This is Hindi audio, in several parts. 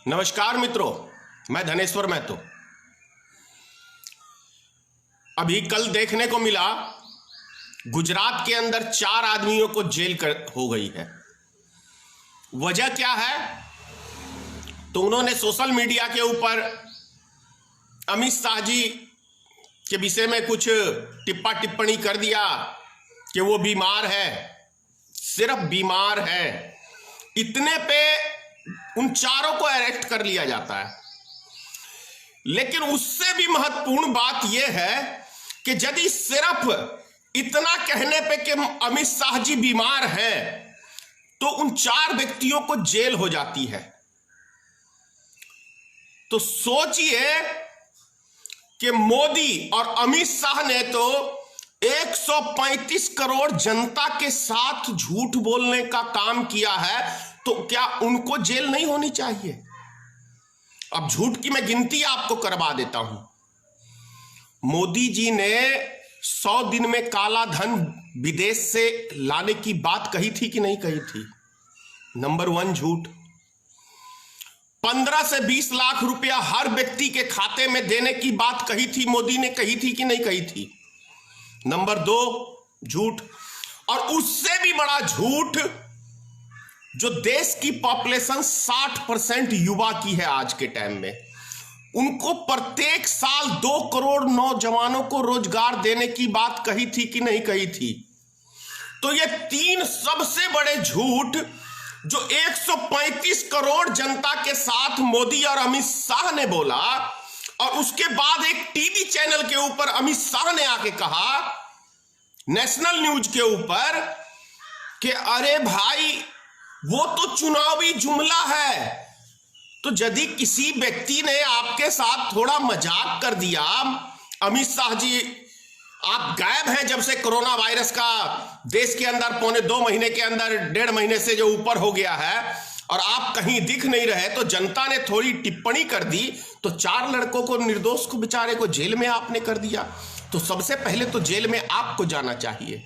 नमस्कार मित्रों, मैं धनेश्वर महतो। अभी कल देखने को मिला गुजरात के अंदर 4 आदमियों को जेल हो गई है। वजह क्या है? तो उन्होंने सोशल मीडिया के ऊपर अमित शाह जी के विषय में कुछ टिप्पणी कर दिया कि वो बीमार है, सिर्फ बीमार है। इतने पे उन चारों को अरेस्ट कर लिया जाता है। लेकिन उससे भी महत्वपूर्ण बात यह है कि यदि सिर्फ इतना कहने पे कि अमित शाह जी बीमार हैं, तो उन 4 व्यक्तियों को जेल हो जाती है। तो सोचिए कि मोदी और अमित शाह ने तो 135 करोड़ जनता के साथ झूठ बोलने का काम किया है, तो क्या उनको जेल नहीं होनी चाहिए? अब झूठ की मैं गिनती आपको करवा देता हूं। मोदी जी ने 100 दिन में काला धन विदेश से लाने की बात कही थी कि नहीं कही थी? नंबर 1 झूठ। 15 से 20 लाख रुपया हर व्यक्ति के खाते में देने की बात कही थी, मोदी ने कही थी कि नहीं कही थी? नंबर 2 झूठ। और उससे भी बड़ा झूठ, जो देश की पॉपुलेशन 60% युवा की है आज के टाइम में, उनको प्रत्येक साल 2 करोड़ नौजवानों को रोजगार देने की बात कही थी कि नहीं कही थी? तो ये 3 सबसे बड़े झूठ जो 135 करोड़ जनता के साथ मोदी और अमित शाह ने बोला, और उसके बाद एक टीवी चैनल के ऊपर अमित शाह ने आके कहा, नेशनल न्यूज के ऊपर, कि अरे भाई वो तो चुनावी जुमला है। तो यदि किसी व्यक्ति ने आपके साथ थोड़ा मजाक कर दिया, अमित शाह जी आप गायब हैं जब से कोरोना वायरस का देश के अंदर 2.25 महीने के अंदर 1.5 महीने से जो ऊपर हो गया है, और आप कहीं दिख नहीं रहे, तो जनता ने थोड़ी टिप्पणी कर दी, तो 4 लड़कों को, निर्दोष को, बेचारे को जेल में आपने कर दिया। तो सबसे पहले तो जेल में आपको जाना चाहिए,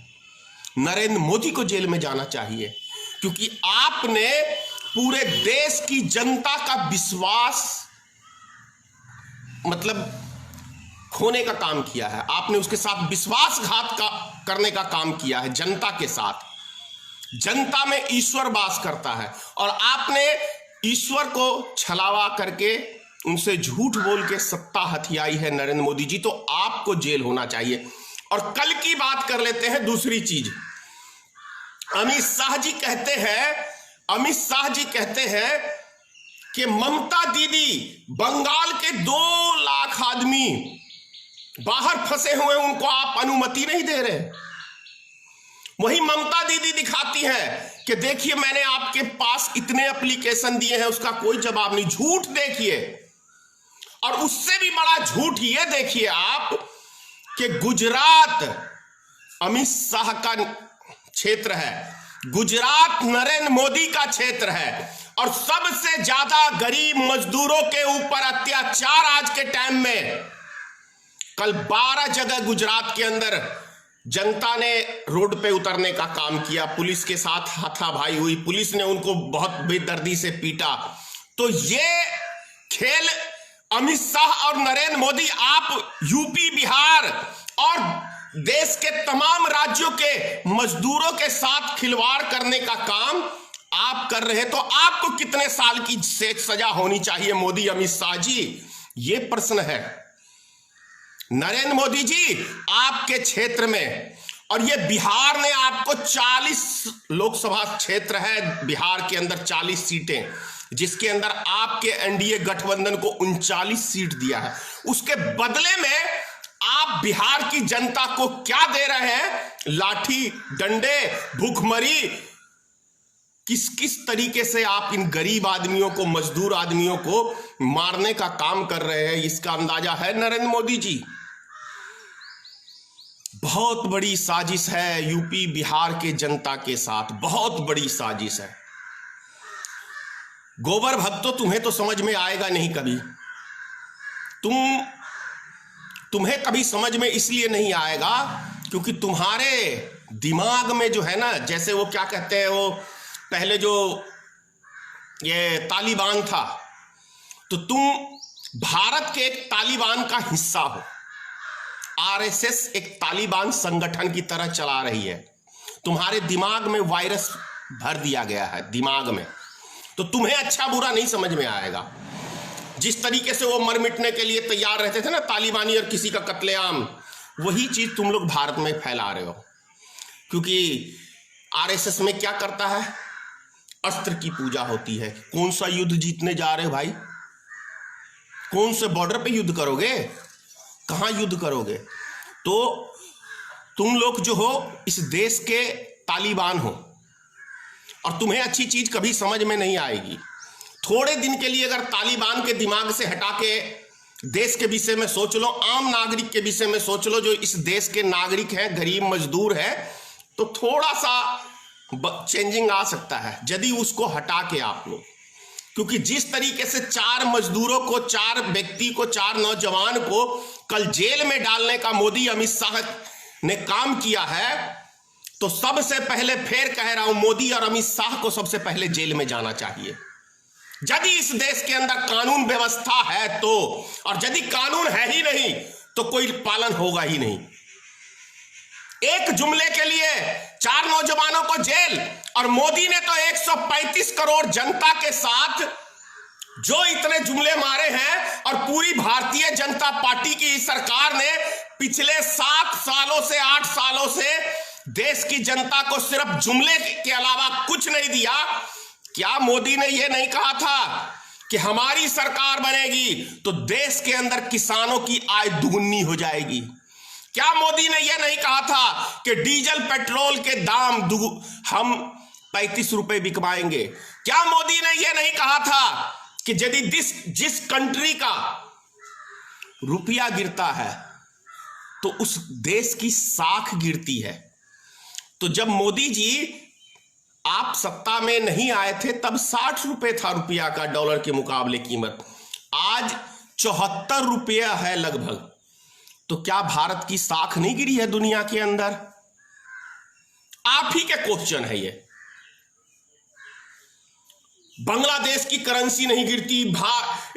नरेंद्र मोदी को जेल में जाना चाहिए, क्योंकि आपने पूरे देश की जनता का विश्वास खोने का काम किया है। आपने उसके साथ विश्वासघात करने का काम किया है जनता के साथ। जनता में ईश्वर वास करता है, और आपने ईश्वर को छलावा करके उनसे झूठ बोल के सत्ता हथियाई है नरेंद्र मोदी जी। तो आपको जेल होना चाहिए। और कल की बात कर लेते हैं, दूसरी चीज। अमित शाह जी कहते हैं कि ममता दीदी, बंगाल के 2 लाख आदमी बाहर फंसे हुए, उनको आप अनुमति नहीं दे रहे। वही ममता दीदी दिखाती हैं कि देखिए मैंने आपके पास इतने एप्लीकेशन दिए हैं, उसका कोई जवाब नहीं। झूठ देखिए। और उससे भी बड़ा झूठ ये देखिए आप कि गुजरात अमित शाह का क्षेत्र है, गुजरात नरेंद्र मोदी का क्षेत्र है, और सबसे ज्यादा गरीब मजदूरों के ऊपर अत्याचार आज के टाइम में। कल 12 जगह गुजरात के अंदर जनता ने रोड पे उतरने का काम किया, पुलिस के साथ हाथापाई हुई, पुलिस ने उनको बहुत बेदर्दी से पीटा। तो ये खेल अमित शाह और नरेंद्र मोदी, आप यूपी, बिहार और देश के तमाम राज्यों के मजदूरों के साथ खिलवाड़ करने का काम आप कर रहे हैं। तो आपको कितने साल की सजा होनी चाहिए मोदी, अमित शाह जी? ये प्रश्न है। नरेंद्र मोदी जी आपके क्षेत्र में, और ये बिहार ने आपको 40 लोकसभा क्षेत्र है, बिहार के अंदर 40 सीटें, जिसके अंदर आपके एनडीए गठबंधन को 39 सीट दिया है। उसके बदले में आप बिहार की जनता को क्या दे रहे हैं? लाठी डंडे, भूखमरी। किस किस तरीके से आप इन गरीब आदमियों को, मजदूर आदमियों को मारने का काम कर रहे हैं, इसका अंदाजा है नरेंद्र मोदी जी। बहुत बड़ी साजिश है यूपी, बिहार के जनता के साथ, बहुत बड़ी साजिश है। गोबर भक्तों, तुम्हें तो समझ में आएगा नहीं कभी। तुम्हें कभी समझ में इसलिए नहीं आएगा क्योंकि तुम्हारे दिमाग में जो है ना, जैसे वो क्या कहते हैं, वो पहले जो ये तालिबान था, तो तुम भारत के एक तालिबान का हिस्सा हो। आरएसएस एक तालिबान संगठन की तरह चला रही है। तुम्हारे दिमाग में वायरस भर दिया गया है, दिमाग में। तो तुम्हें अच्छा बुरा नहीं समझ में आएगा। जिस तरीके से वो मर मिटने के लिए तैयार रहते थे ना तालिबानी और किसी का कत्लेआम, वही चीज तुम लोग भारत में फैला रहे हो। क्योंकि आरएसएस में क्या करता है, अस्त्र की पूजा होती है। कौन सा युद्ध जीतने जा रहे हो भाई? कौन से बॉर्डर पे युद्ध करोगे? कहां युद्ध करोगे? तो तुम लोग जो हो इस देश के तालिबान हो और तुम्हें अच्छी चीज कभी समझ में नहीं आएगी। थोड़े दिन के लिए अगर तालिबान के दिमाग से हटा के देश के विषय में सोच लो, आम नागरिक के विषय में सोच लो, जो इस देश के नागरिक हैं, गरीब मजदूर है, तो थोड़ा सा चेंजिंग आ सकता है यदि उसको हटा के आप लोग। क्योंकि जिस तरीके से 4 मजदूरों को, 4 व्यक्ति को, 4 नौजवान को कल जेल में डालने का मोदी अमित शाह ने काम किया है, तो सबसे पहले फिर कह रहा हूं, मोदी और अमित शाह को सबसे पहले जेल में जाना चाहिए। यदि इस देश के अंदर कानून व्यवस्था है तो, और यदि कानून है ही नहीं तो कोई पालन होगा ही नहीं। एक जुमले के लिए 4 नौजवानों को जेल, और मोदी ने तो 135 करोड़ जनता के साथ जो इतने जुमले मारे हैं, और पूरी भारतीय जनता पार्टी की सरकार ने पिछले 7 सालों से 8 सालों से देश की जनता को सिर्फ जुमले के अलावा कुछ नहीं दिया। क्या मोदी ने यह नहीं कहा था कि हमारी सरकार बनेगी तो देश के अंदर किसानों की आय दुगुनी हो जाएगी? क्या मोदी ने यह नहीं कहा था कि डीजल पेट्रोल के दाम हम 35 रुपए बिकवाएंगे? क्या मोदी ने यह नहीं कहा था कि यदि जिस कंट्री का रुपया गिरता है तो उस देश की साख गिरती है? तो जब मोदी जी आप सत्ता में नहीं आए थे तब 60 रुपए था रुपया का डॉलर के मुकाबले कीमत, आज 74 रुपया है लगभग। तो क्या भारत की साख नहीं गिरी है दुनिया के अंदर? आप ही के क्वेश्चन है ये। बांग्लादेश की करेंसी नहीं गिरती,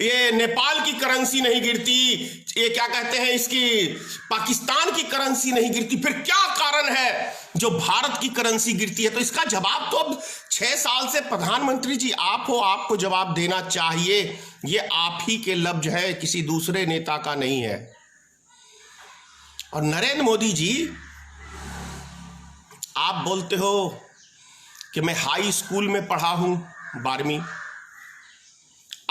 ये नेपाल की करेंसी नहीं गिरती, ये क्या कहते हैं इसकी पाकिस्तान की करेंसी नहीं गिरती, फिर क्या कारण है जो भारत की करेंसी गिरती है? तो इसका जवाब तो अब 6 साल से प्रधानमंत्री जी आप हो, आपको जवाब देना चाहिए। ये आप ही के लफ्ज है, किसी दूसरे नेता का नहीं है। और नरेंद्र मोदी जी, आप बोलते हो कि मैं हाई स्कूल में पढ़ा हूं 12वीं।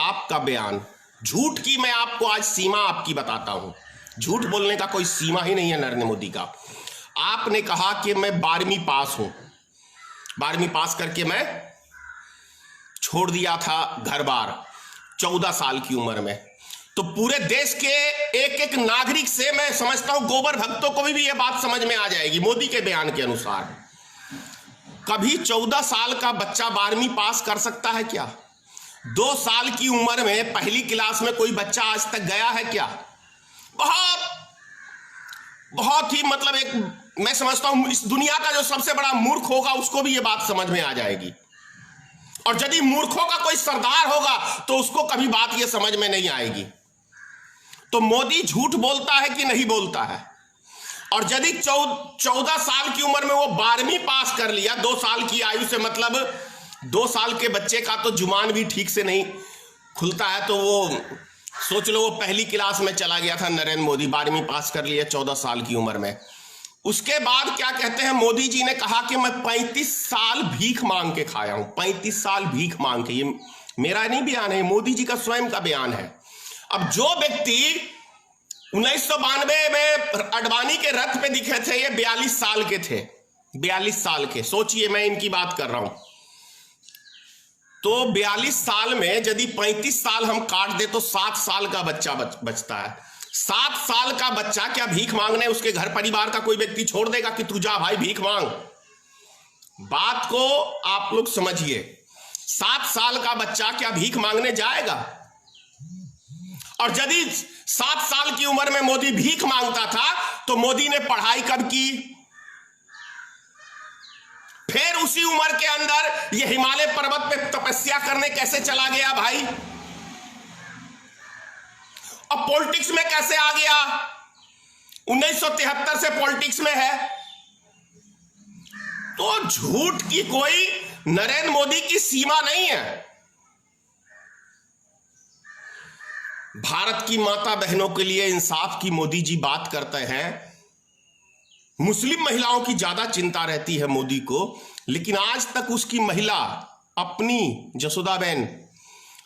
आपका बयान झूठ की, मैं आपको आज सीमा आपकी बताता हूं। झूठ बोलने का कोई सीमा ही नहीं है नरेंद्र मोदी का। आपने कहा कि मैं 12वीं पास हूं, 12वीं पास करके मैं छोड़ दिया था घर बार 14 साल की उम्र में। तो पूरे देश के एक एक नागरिक से मैं समझता हूं गोबर भक्तों को भी यह बात समझ में आ जाएगी मोदी के बयान के अनुसार। कभी 14 साल का बच्चा 12वीं पास कर सकता है क्या? 2 साल की उम्र में पहली क्लास में कोई बच्चा आज तक गया है क्या? बहुत ही मतलब एक, मैं समझता हूं इस दुनिया का जो सबसे बड़ा मूर्ख होगा उसको भी यह बात समझ में आ जाएगी। और यदि मूर्खों का कोई सरदार होगा तो उसको कभी बात यह समझ में नहीं आएगी। तो मोदी झूठ बोलता है कि नहीं बोलता है? और यदि 14 साल की उम्र में वो 12वीं पास कर लिया, 2 साल की आयु से, मतलब 2 साल के बच्चे का तो जुबान भी ठीक से नहीं खुलता है, तो वो सोच लो वो पहली क्लास में चला गया था नरेंद्र मोदी, 12वीं पास कर लिया 14 साल की उम्र में। उसके बाद क्या कहते हैं, मोदी जी ने कहा कि मैं 35 साल भीख मांग के खाया हूं, 35 साल भीख मांग के। ये मेरा नहीं बयान है, मोदी जी का स्वयं का बयान है। अब जो व्यक्ति 1992 में अडवाणी के रथ पे दिखे थे, ये 42 साल के थे, 42 साल के। सोचिए, मैं इनकी बात कर रहा हूं। तो 42 साल में यदि 35 साल हम काट दे तो 7 साल का बच्चा बचता है। 7 साल का बच्चा क्या भीख मांगने उसके घर परिवार का कोई व्यक्ति छोड़ देगा कि तू जा भाई भीख मांग? बात को आप लोग समझिए। 7 साल का बच्चा क्या भीख मांगने जाएगा? और यदि 7 साल की उम्र में मोदी भीख मांगता था तो मोदी ने पढ़ाई कब की? फिर उसी उम्र के अंदर ये हिमालय पर्वत पे तपस्या करने कैसे चला गया भाई? अब पॉलिटिक्स में कैसे आ गया? 1973 से पॉलिटिक्स में है। तो झूठ की कोई नरेंद्र मोदी की सीमा नहीं है। भारत की माता बहनों के लिए इंसाफ की मोदी जी बात करते हैं। मुस्लिम महिलाओं की ज्यादा चिंता रहती है मोदी को, लेकिन आज तक उसकी महिला अपनी जसोदाबेन,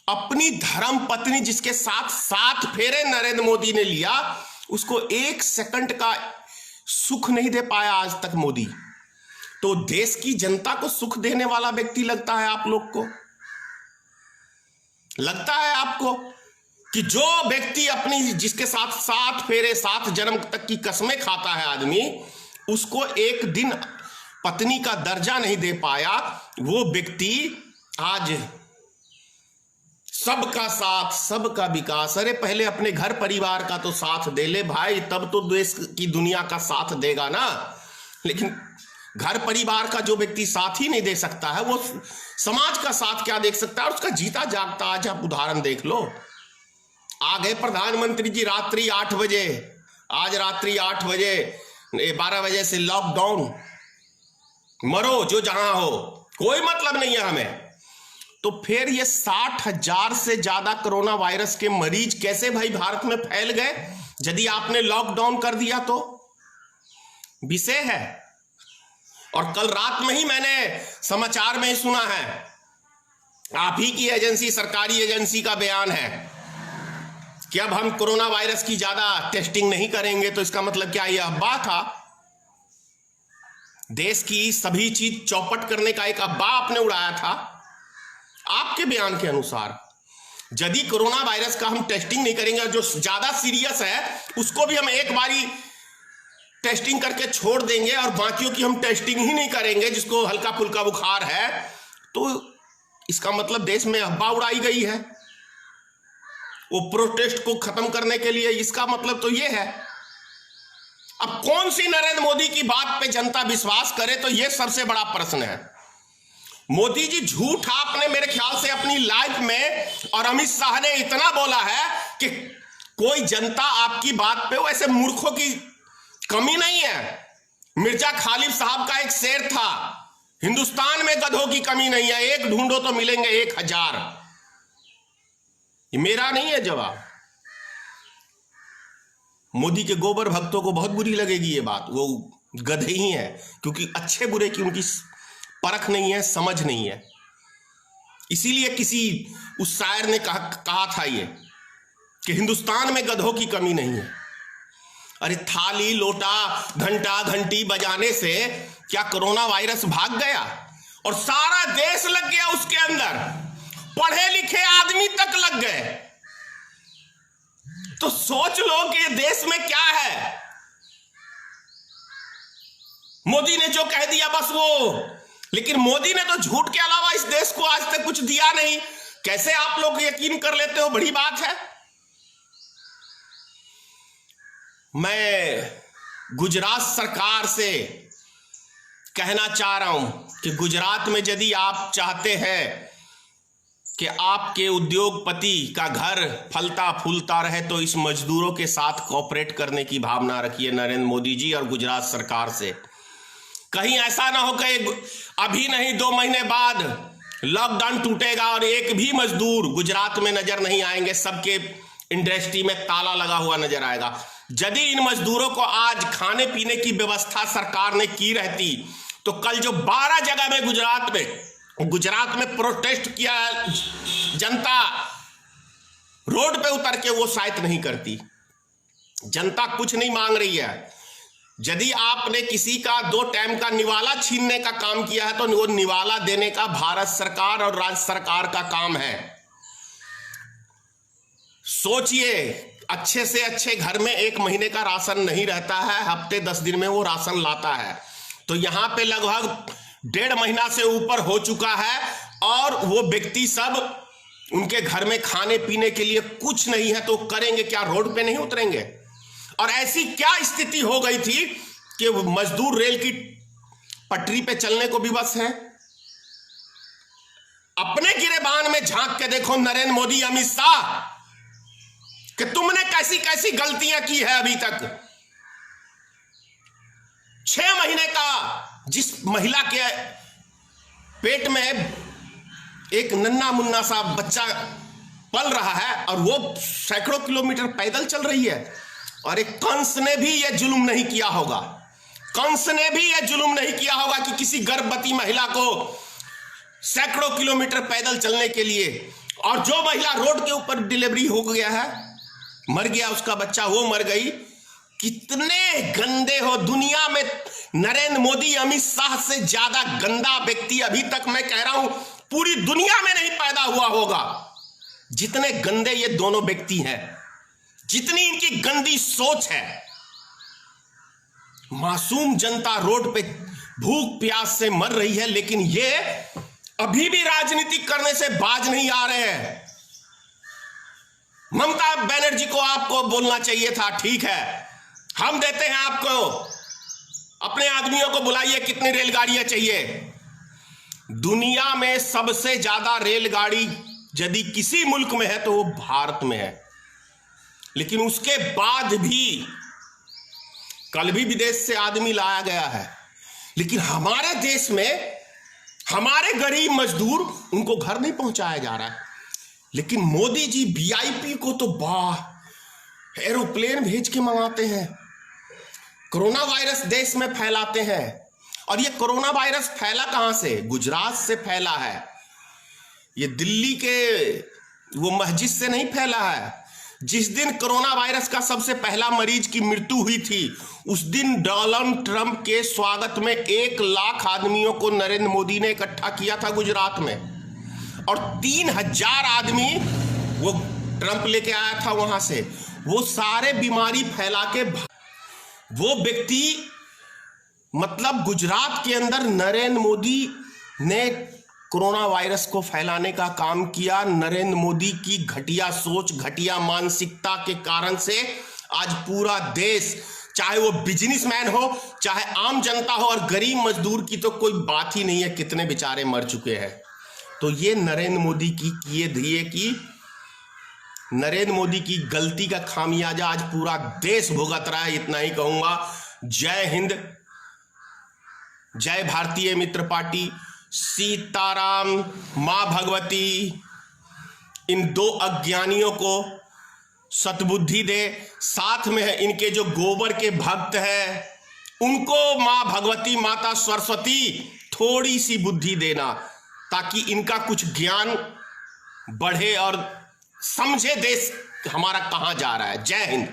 अपनी धर्म पत्नी जिसके साथ 7 फेरे नरेंद्र मोदी ने लिया, उसको 1 सेकंड का सुख नहीं दे पाया आज तक मोदी। तो देश की जनता को सुख देने वाला व्यक्ति लगता है आप लोग को? लगता है आपको कि जो व्यक्ति अपनी जिसके साथ 7 फेरे 7 जन्म तक की कसमें खाता है आदमी, उसको एक दिन पत्नी का दर्जा नहीं दे पाया, वो व्यक्ति आज सबका साथ सबका विकास? अरे पहले अपने घर परिवार का तो साथ दे ले भाई, तब तो देश की दुनिया का साथ देगा ना। लेकिन घर परिवार का जो व्यक्ति साथ ही नहीं दे सकता है, वो समाज का साथ क्या देख सकता है? उसका जीता जागता आज आप उदाहरण देख लो। आ गए प्रधानमंत्री जी रात्रि 8 बजे, आज रात्रि 8 बजे 12 बजे से लॉकडाउन, मरो जो जहां हो, कोई मतलब नहीं है हमें। तो फिर ये 60,000 से ज्यादा कोरोना वायरस के मरीज कैसे भाई भारत में फैल गए यदि आपने लॉकडाउन कर दिया? तो विषय है। और कल रात में ही मैंने समाचार में ही सुना है, आप ही की एजेंसी, सरकारी एजेंसी का बयान है कि अब हम कोरोना वायरस की ज्यादा टेस्टिंग नहीं करेंगे। तो इसका मतलब क्या? यह अफवाह था। देश की सभी चीज चौपट करने का एक अफवाह आपने उड़ाया था। आपके बयान के अनुसार यदि कोरोना वायरस का हम टेस्टिंग नहीं करेंगे और जो ज्यादा सीरियस है उसको भी हम एक बारी टेस्टिंग करके छोड़ देंगे और बाकियों की हम टेस्टिंग ही नहीं करेंगे, जिसको हल्का फुल्का बुखार है, तो इसका मतलब देश में अफवाह उड़ाई गई है वो प्रोटेस्ट को खत्म करने के लिए। इसका मतलब तो ये है। अब कौन सी नरेंद्र मोदी की बात पे जनता विश्वास करे, तो ये सबसे बड़ा प्रश्न है। मोदी जी झूठ आपने मेरे ख्याल से अपनी लाइफ में, और अमित शाह ने इतना बोला है कि कोई जनता आपकी बात पे, वैसे मूर्खों की कमी नहीं है। मिर्जा खालिद साहब का एक शेर था, हिंदुस्तान में गधों की कमी नहीं है, एक ढूंढो तो मिलेंगे 1000। ये मेरा नहीं है जवाब। मोदी के गोबर भक्तों को बहुत बुरी लगेगी ये बात, वो गधे ही हैं, क्योंकि अच्छे बुरे की उनकी परख नहीं है, समझ नहीं है। इसीलिए किसी उस शायर ने कहा था ये कि हिंदुस्तान में गधों की कमी नहीं है। अरे थाली लोटा घंटा घंटी बजाने से क्या कोरोना वायरस भाग गया? और सारा देश लग गया उसके अंदर, पढ़े लिखे आदमी तक लग गए। तो सोच लो कि देश में क्या है। मोदी ने जो कह दिया बस वो, लेकिन मोदी ने तो झूठ के अलावा इस देश को आज तक कुछ दिया नहीं। कैसे आप लोग यकीन कर लेते हो? बड़ी बात है। मैं गुजरात सरकार से कहना चाह रहा हूं कि गुजरात में यदि आप चाहते हैं कि आपके उद्योगपति का घर फलता फूलता रहे, तो इस मजदूरों के साथ कोऑपरेट करने की भावना रखिए नरेंद्र मोदी जी और गुजरात सरकार से। कहीं ऐसा ना हो कि अभी नहीं 2 महीने बाद लॉकडाउन टूटेगा और एक भी मजदूर गुजरात में नजर नहीं आएंगे, सबके इंडस्ट्री में ताला लगा हुआ नजर आएगा। यदि इन मजदूरों को आज खाने पीने की व्यवस्था सरकार ने की रहती, तो कल जो 12 जगह में गुजरात में प्रोटेस्ट किया जनता रोड पे उतर के, वो शायद नहीं करती। जनता कुछ नहीं मांग रही है। यदि आपने किसी का 2 टाइम का निवाला छीनने का काम किया है, तो वो निवाला देने का भारत सरकार और राज्य सरकार का काम है। सोचिए, अच्छे से अच्छे घर में 1 महीने का राशन नहीं रहता है, हफ्ते 10 दिन में वो राशन लाता है। तो यहां पे लगभग 1.5 महीना से ऊपर हो चुका है और वो व्यक्ति सब, उनके घर में खाने पीने के लिए कुछ नहीं है, तो करेंगे क्या? रोड पे नहीं उतरेंगे? और ऐसी क्या स्थिति हो गई थी कि मजदूर रेल की पटरी पे चलने को भी बस है। अपने गिरेबान में झांक के देखो नरेंद्र मोदी, अमित शाह, कि तुमने कैसी कैसी गलतियां की है अभी तक। 6 महीने का जिस महिला के पेट में एक नन्हा मुन्ना सा बच्चा पल रहा है और वो सैकड़ों किलोमीटर पैदल चल रही है, और एक कंस ने भी यह जुल्म नहीं किया होगा, कंस ने भी यह जुल्म नहीं किया होगा कि किसी गर्भवती महिला को सैकड़ों किलोमीटर पैदल चलने के लिए, और जो महिला रोड के ऊपर डिलीवरी हो गया है, मर गया उसका बच्चा, वो मर गई। कितने गंदे हो दुनिया में। नरेंद्र मोदी अमित शाह से ज्यादा गंदा व्यक्ति अभी तक मैं कह रहा हूं पूरी दुनिया में नहीं पैदा हुआ होगा। जितने गंदे ये दोनों व्यक्ति हैं, जितनी इनकी गंदी सोच है। मासूम जनता रोड पे भूख प्यास से मर रही है, लेकिन ये अभी भी राजनीति करने से बाज नहीं आ रहे हैं। ममता बनर्जी को आपको बोलना चाहिए था, ठीक है हम देते हैं आपको, अपने आदमियों को बुलाइए, कितनी रेलगाड़ियां चाहिए। दुनिया में सबसे ज्यादा रेलगाड़ी यदि किसी मुल्क में है तो वो भारत में है, लेकिन उसके बाद भी कल भी विदेश से आदमी लाया गया है, लेकिन हमारे देश में हमारे गरीब मजदूर उनको घर नहीं पहुंचाया जा रहा है। लेकिन मोदी जी वीआईपी को तो एरोप्लेन भेज के मंगाते हैं, कोरोना वायरस देश में फैलाते हैं। और ये कोरोना वायरस फैला कहां से? गुजरात से फैला है। ये दिल्ली के वो मस्जिद से नहीं फैला है। जिस दिन कोरोना वायरस का सबसे पहला मरीज की मृत्यु हुई थी, उस दिन डोनाल्ड ट्रंप के स्वागत में 1 लाख आदमियों को नरेंद्र मोदी ने इकट्ठा किया था गुजरात में, और 3000 आदमी वो ट्रंप लेके आया था वहां से। वो सारे बीमारी फैला के वो व्यक्ति, मतलब गुजरात के अंदर नरेंद्र मोदी ने कोरोना वायरस को फैलाने का काम किया। नरेंद्र मोदी की घटिया सोच, घटिया मानसिकता के कारण से आज पूरा देश, चाहे वो बिजनेसमैन हो, चाहे आम जनता हो, और गरीब मजदूर की तो कोई बात ही नहीं है, कितने बेचारे मर चुके हैं। तो ये नरेंद्र मोदी की किए दिए की, नरेंद्र मोदी की गलती का खामियाजा आज पूरा देश भुगत रहा है। इतना ही कहूंगा। जय हिंद, जय भारतीय मित्र पार्टी, सीताराम, मां भगवती इन 2 अज्ञानियों को सद्बुद्धि दे। साथ में इनके जो गोबर के भक्त हैं उनको मां भगवती, माता सरस्वती थोड़ी सी बुद्धि देना, ताकि इनका कुछ ज्ञान बढ़े और समझे देश हमारा कहां जा रहा है। जय हिंद।